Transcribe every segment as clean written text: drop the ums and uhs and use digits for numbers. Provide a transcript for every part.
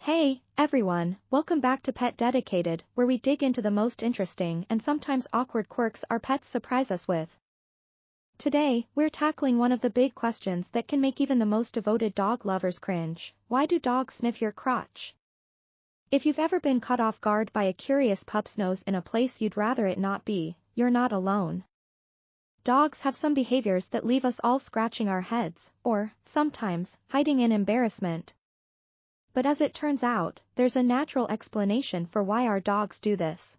Hey, everyone, welcome back to Pet Dedicated, where we dig into the most interesting and sometimes awkward quirks our pets surprise us with. Today, we're tackling one of the big questions that can make even the most devoted dog lovers cringe. Why do dogs sniff your crotch? If you've ever been caught off guard by a curious pup's nose in a place you'd rather it not be, you're not alone. Dogs have some behaviors that leave us all scratching our heads, or, sometimes, hiding in embarrassment. But as it turns out, there's a natural explanation for why our dogs do this.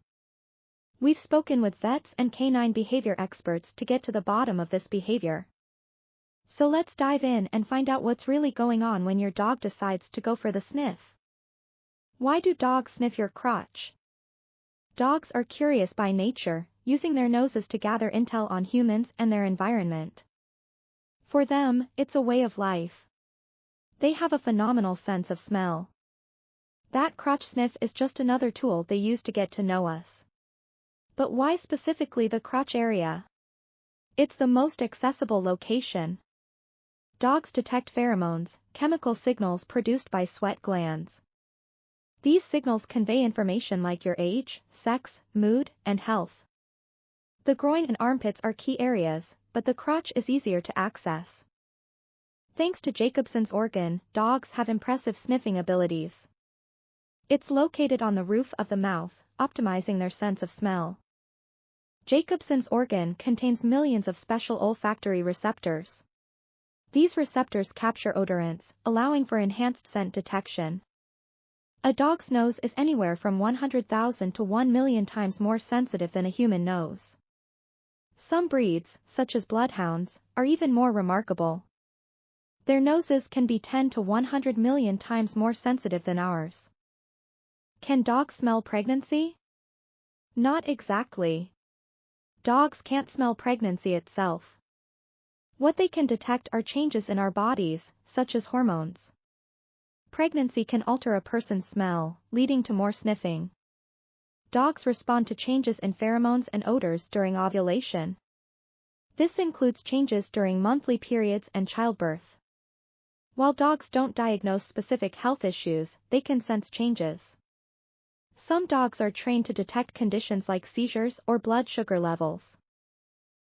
We've spoken with vets and canine behavior experts to get to the bottom of this behavior. So let's dive in and find out what's really going on when your dog decides to go for the sniff. Why do dogs sniff your crotch? Dogs are curious by nature, using their noses to gather intel on humans and their environment. For them, it's a way of life. They have a phenomenal sense of smell. That crotch sniff is just another tool they use to get to know us. But why specifically the crotch area? It's the most accessible location. Dogs detect pheromones, chemical signals produced by sweat glands. These signals convey information like your age, sex, mood, and health. The groin and armpits are key areas, but the crotch is easier to access. Thanks to Jacobson's organ, dogs have impressive sniffing abilities. It's located on the roof of the mouth, optimizing their sense of smell. Jacobson's organ contains millions of special olfactory receptors. These receptors capture odorants, allowing for enhanced scent detection. A dog's nose is anywhere from 100,000 to 1 million times more sensitive than a human nose. Some breeds, such as bloodhounds, are even more remarkable. Their noses can be 10 to 100 million times more sensitive than ours. Can dogs smell pregnancy? Not exactly. Dogs can't smell pregnancy itself. What they can detect are changes in our bodies, such as hormones. Pregnancy can alter a person's smell, leading to more sniffing. Dogs respond to changes in pheromones and odors during ovulation. This includes changes during monthly periods and childbirth. While dogs don't diagnose specific health issues, they can sense changes. Some dogs are trained to detect conditions like seizures or blood sugar levels.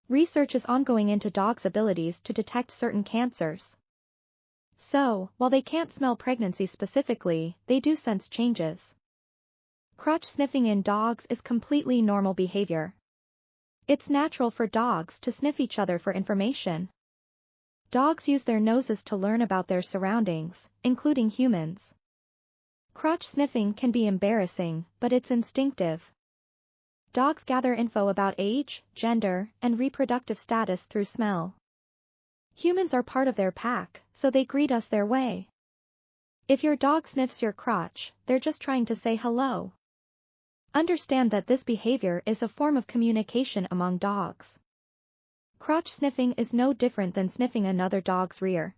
Research is ongoing into dogs' abilities to detect certain cancers. So, while they can't smell pregnancy specifically, they do sense changes. Crotch sniffing in dogs is completely normal behavior. It's natural for dogs to sniff each other for information. Dogs use their noses to learn about their surroundings, including humans. Crotch sniffing can be embarrassing, but it's instinctive. Dogs gather info about age, gender, and reproductive status through smell. Humans are part of their pack, so they greet us their way. If your dog sniffs your crotch, they're just trying to say hello. Understand that this behavior is a form of communication among dogs. Crotch sniffing is no different than sniffing another dog's rear.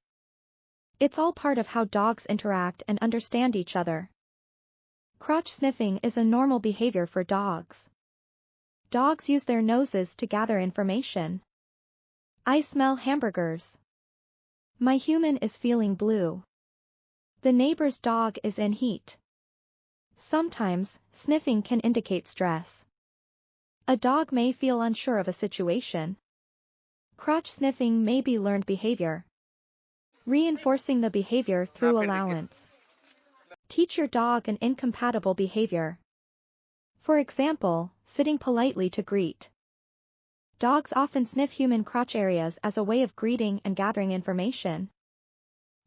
It's all part of how dogs interact and understand each other. Crotch sniffing is a normal behavior for dogs. Dogs use their noses to gather information. I smell hamburgers. My human is feeling blue. The neighbor's dog is in heat. Sometimes, sniffing can indicate stress. A dog may feel unsure of a situation. Crotch sniffing may be learned behavior. Reinforcing the behavior through allowance. Teach your dog an incompatible behavior. For example, sitting politely to greet. Dogs often sniff human crotch areas as a way of greeting and gathering information.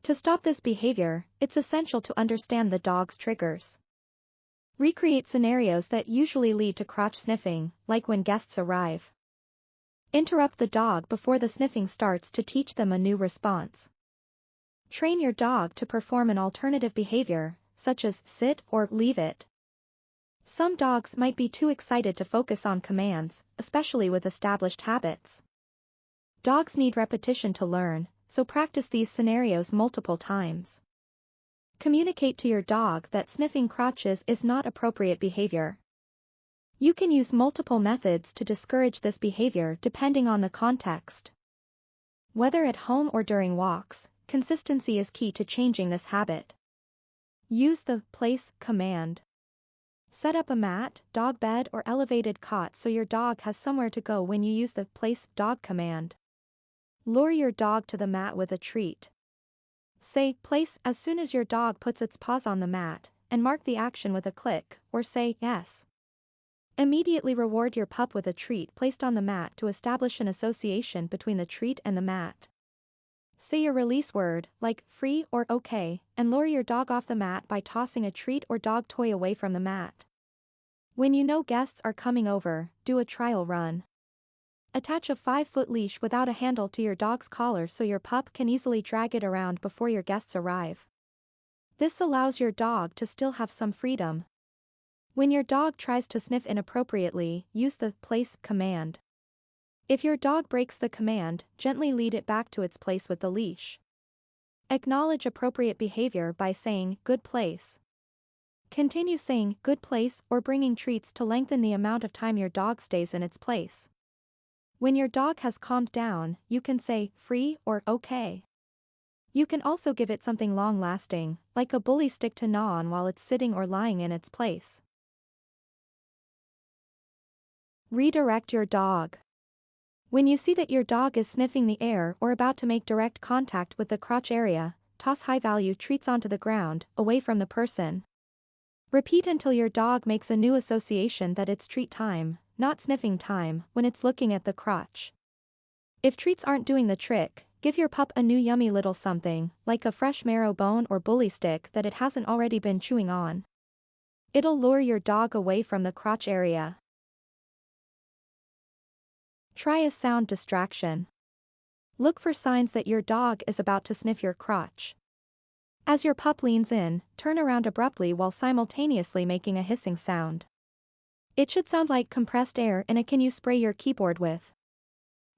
To stop this behavior, it's essential to understand the dog's triggers. Recreate scenarios that usually lead to crotch sniffing, like when guests arrive. Interrupt the dog before the sniffing starts to teach them a new response. Train your dog to perform an alternative behavior, such as sit or leave it. Some dogs might be too excited to focus on commands, especially with established habits. Dogs need repetition to learn, so practice these scenarios multiple times. Communicate to your dog that sniffing crotches is not appropriate behavior. You can use multiple methods to discourage this behavior depending on the context. Whether at home or during walks, consistency is key to changing this habit. Use the place command. Set up a mat, dog bed or elevated cot so your dog has somewhere to go when you use the place dog command. Lure your dog to the mat with a treat. Say place as soon as your dog puts its paws on the mat, and mark the action with a click, or say yes. Immediately reward your pup with a treat placed on the mat to establish an association between the treat and the mat. Say your release word, like free or okay, and lure your dog off the mat by tossing a treat or dog toy away from the mat. When you know guests are coming over, do a trial run. Attach a 5-foot leash without a handle to your dog's collar so your pup can easily drag it around before your guests arrive. This allows your dog to still have some freedom. When your dog tries to sniff inappropriately, use the place command. If your dog breaks the command, gently lead it back to its place with the leash. Acknowledge appropriate behavior by saying, good place. Continue saying, good place, or bringing treats to lengthen the amount of time your dog stays in its place. When your dog has calmed down, you can say, free or okay. You can also give it something long-lasting, like a bully stick to gnaw on while it's sitting or lying in its place. Redirect your dog. When you see that your dog is sniffing the air or about to make direct contact with the crotch area, toss high-value treats onto the ground, away from the person. Repeat until your dog makes a new association that it's treat time, not sniffing time, when it's looking at the crotch. If treats aren't doing the trick, give your pup a new yummy little something, like a fresh marrow bone or bully stick that it hasn't already been chewing on. It'll lure your dog away from the crotch area. Try a sound distraction. Look for signs that your dog is about to sniff your crotch. As your pup leans in, turn around abruptly while simultaneously making a hissing sound. It should sound like compressed air in a can you spray your keyboard with.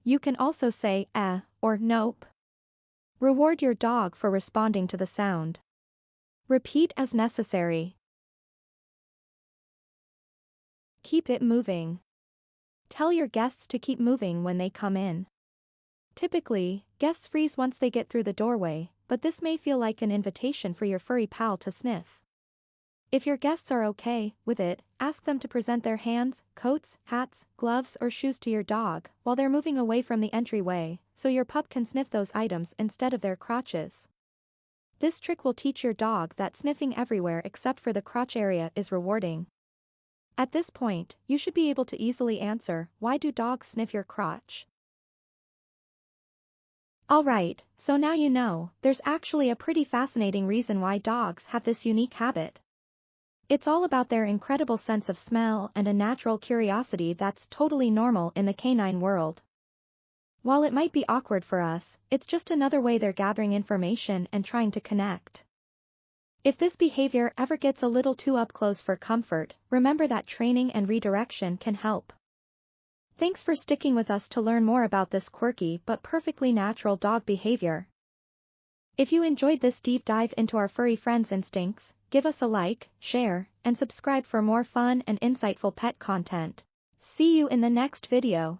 You can also say, or nope. Reward your dog for responding to the sound. Repeat as necessary. Keep it moving. Tell your guests to keep moving when they come in. Typically, guests freeze once they get through the doorway, but this may feel like an invitation for your furry pal to sniff. If your guests are okay with it, ask them to present their hands, coats, hats, gloves or shoes to your dog while they're moving away from the entryway, so your pup can sniff those items instead of their crotches. This trick will teach your dog that sniffing everywhere except for the crotch area is rewarding. At this point, you should be able to easily answer, why do dogs sniff your crotch? Alright, so now you know, there's actually a pretty fascinating reason why dogs have this unique habit. It's all about their incredible sense of smell and a natural curiosity that's totally normal in the canine world. While it might be awkward for us, it's just another way they're gathering information and trying to connect. If this behavior ever gets a little too up close for comfort, remember that training and redirection can help. Thanks for sticking with us to learn more about this quirky but perfectly natural dog behavior. If you enjoyed this deep dive into our furry friends' instincts, give us a like, share, and subscribe for more fun and insightful pet content. See you in the next video.